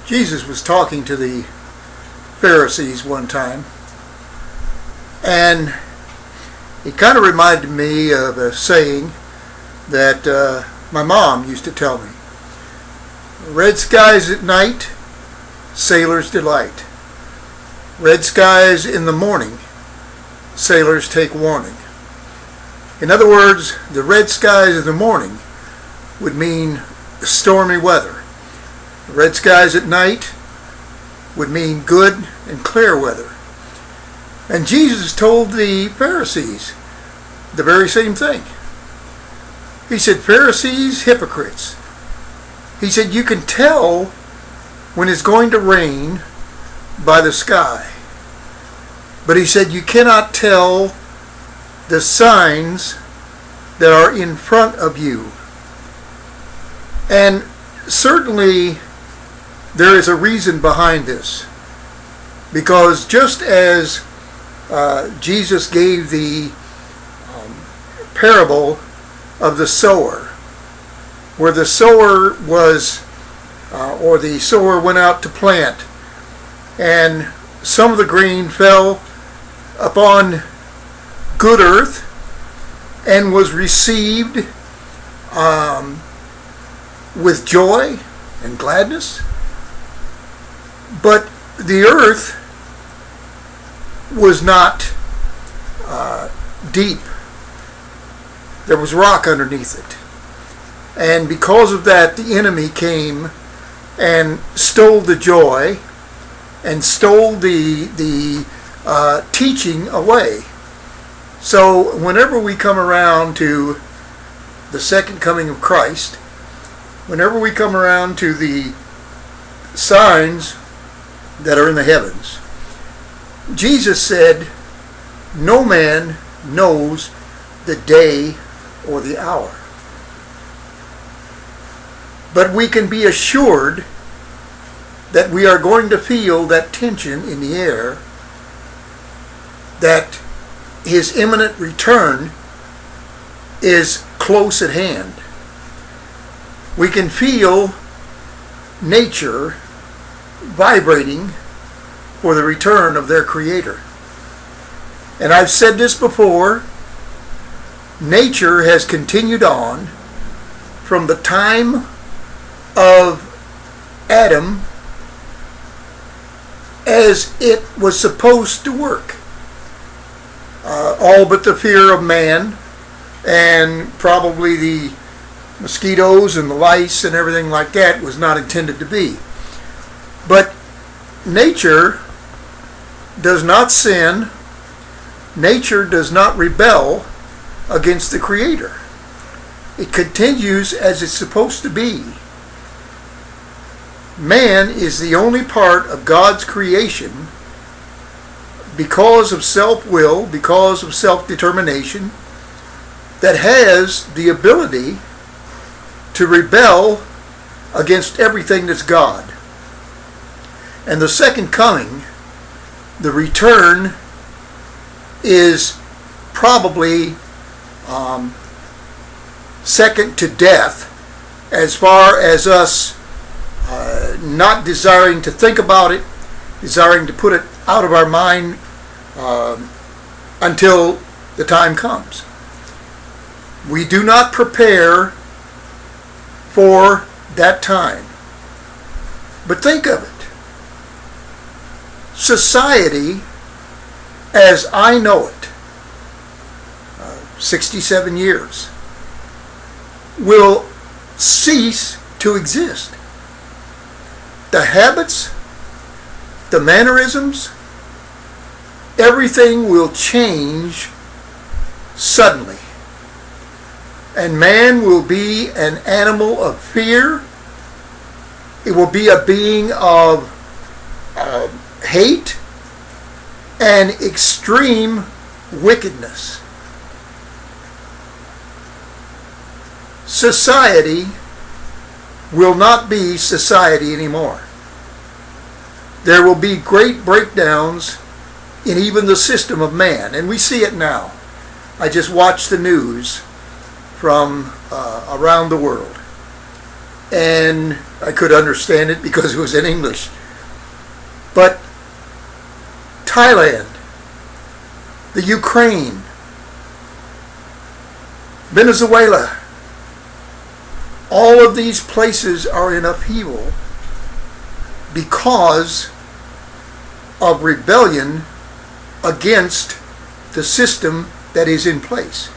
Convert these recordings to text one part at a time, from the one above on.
Jesus was talking to the Pharisees one time, and it kind of reminded me of a saying that my mom used to tell me. Red skies at night, sailors delight. Red skies in the morning, sailors take warning. In other words, the red skies in the morning would mean stormy weather. The red skies at night would mean good and clear weather. And Jesus told the Pharisees the very same thing. He said, Pharisees, hypocrites. He said, you can tell when it's going to rain by the sky. But he said, you cannot tell the signs that are in front of you. And certainly there is a reason behind this. Because just as Jesus gave the parable of the sower, where the sower was, or the sower went out to plant, and some of the grain fell upon good earth and was received with joy and gladness. But the earth was not deep. There was rock underneath it. And because of that, the enemy came and stole the joy and stole the teaching away. So whenever we come around to the second coming of Christ, whenever we come around to the signs that are in the heavens, Jesus said, no man knows the day or the hour. But we can be assured that we are going to feel that tension in the air, that his imminent return is close at hand. We can feel nature vibrating for the return of their Creator. And I've said this before, nature has continued on from the time of Adam as it was supposed to work. All but the fear of man and probably the mosquitoes and the lice and everything like that was not intended to be. But nature does not sin. Nature does not rebel against the Creator. It continues as it's supposed to be. Man is the only part of God's creation, because of self-will, because of self-determination, that has the ability to rebel against everything that's God. And the second coming, the return, is probably second to death as far as us not desiring to think about it, desiring to put it out of our mind until the time comes. We do not prepare for that time. But think of it. Society, as I know it, 67 years, will cease to exist. The habits, the mannerisms, everything will change suddenly. And man will be an animal of fear. It will be a being of hate and extreme wickedness. Society will not be society anymore. There will be great breakdowns in even the system of man, and we see it now. I just watched the news from around the world, and I could understand it because it was in English. But Thailand, the Ukraine, Venezuela, all of these places are in upheaval because of rebellion against the system that is in place.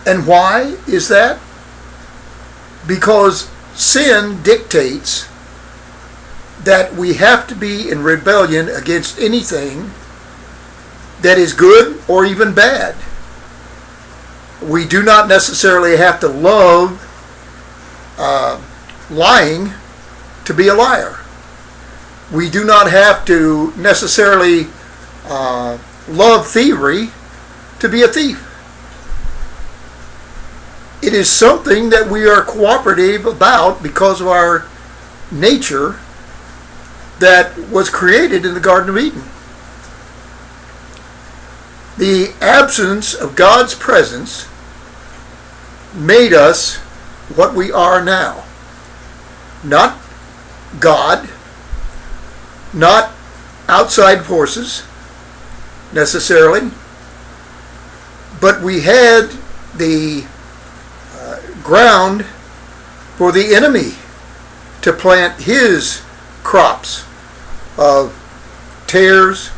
And why is that? Because sin dictates that we have to be in rebellion against anything that is good or even bad. We do not necessarily have to love lying to be a liar. We do not have to necessarily love thievery to be a thief. It is something that we are cooperative about because of our nature that was created in the Garden of Eden. The absence of God's presence made us what we are now. Not God, not outside forces necessarily, but we had the ground for the enemy to plant his crops of tares,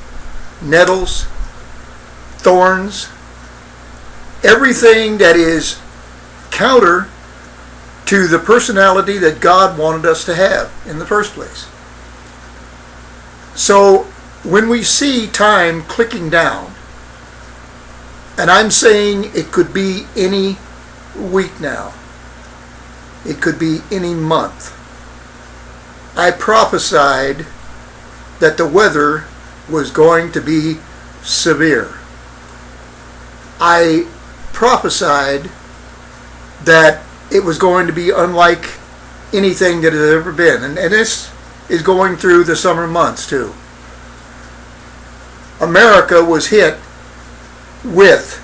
nettles, thorns, everything that is counter to the personality that God wanted us to have in the first place. So when we see time clicking down, and I'm saying it could be any week now, it could be any month, I prophesied that the weather was going to be severe. I prophesied that it was going to be unlike anything that has ever been. And this is going through the summer months too. America was hit with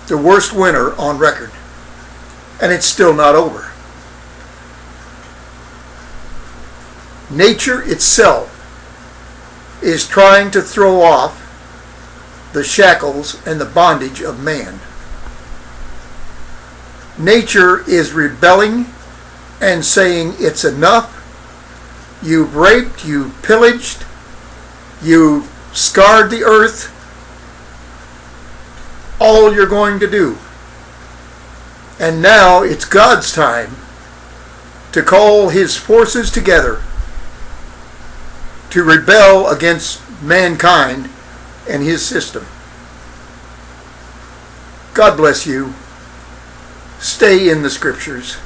the worst winter on record. And it's still not over. Nature itself is trying to throw off the shackles and the bondage of man. Nature is rebelling and saying it's enough. You've raped, you've pillaged, you've scarred the earth. All you're going to do. And now it's God's time to call his forces together to rebel against mankind and his system. God bless you. Stay in the scriptures.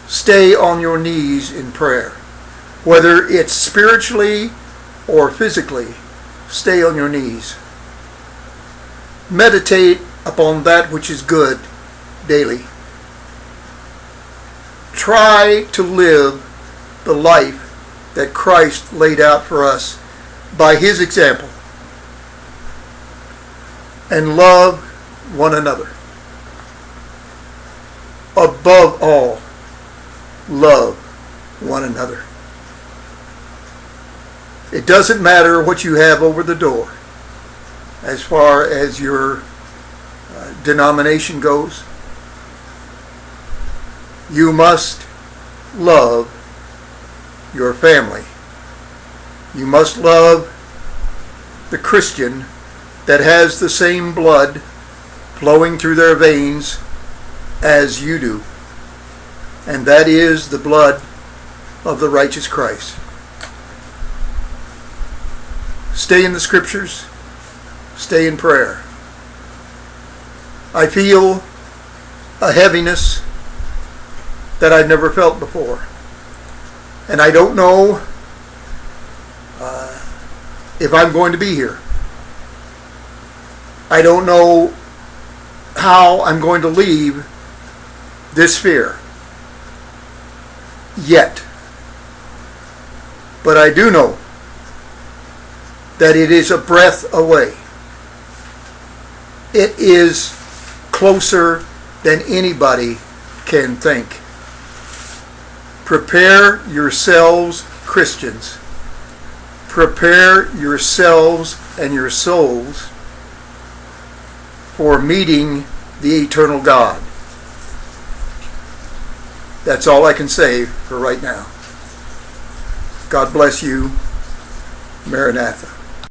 Stay on your knees in prayer. Whether it's spiritually or physically, stay on your knees. Meditate upon that which is good daily. Try to live the life that Christ laid out for us by his example. And love one another. Above all, love one another. It doesn't matter what you have over the door as far as your denomination goes. You must love your family. You must love the Christian that has the same blood flowing through their veins as you do. And that is the blood of the righteous Christ. Stay in the scriptures. Stay in prayer. I feel a heaviness that I've never felt before. And I don't know if I'm going to be here. I don't know how I'm going to leave this sphere yet. But I do know that it is a breath away. It is closer than anybody can think. Prepare yourselves, Christians. Prepare yourselves and your souls for meeting the eternal God. That's all I can say for right now. God bless you. Maranatha.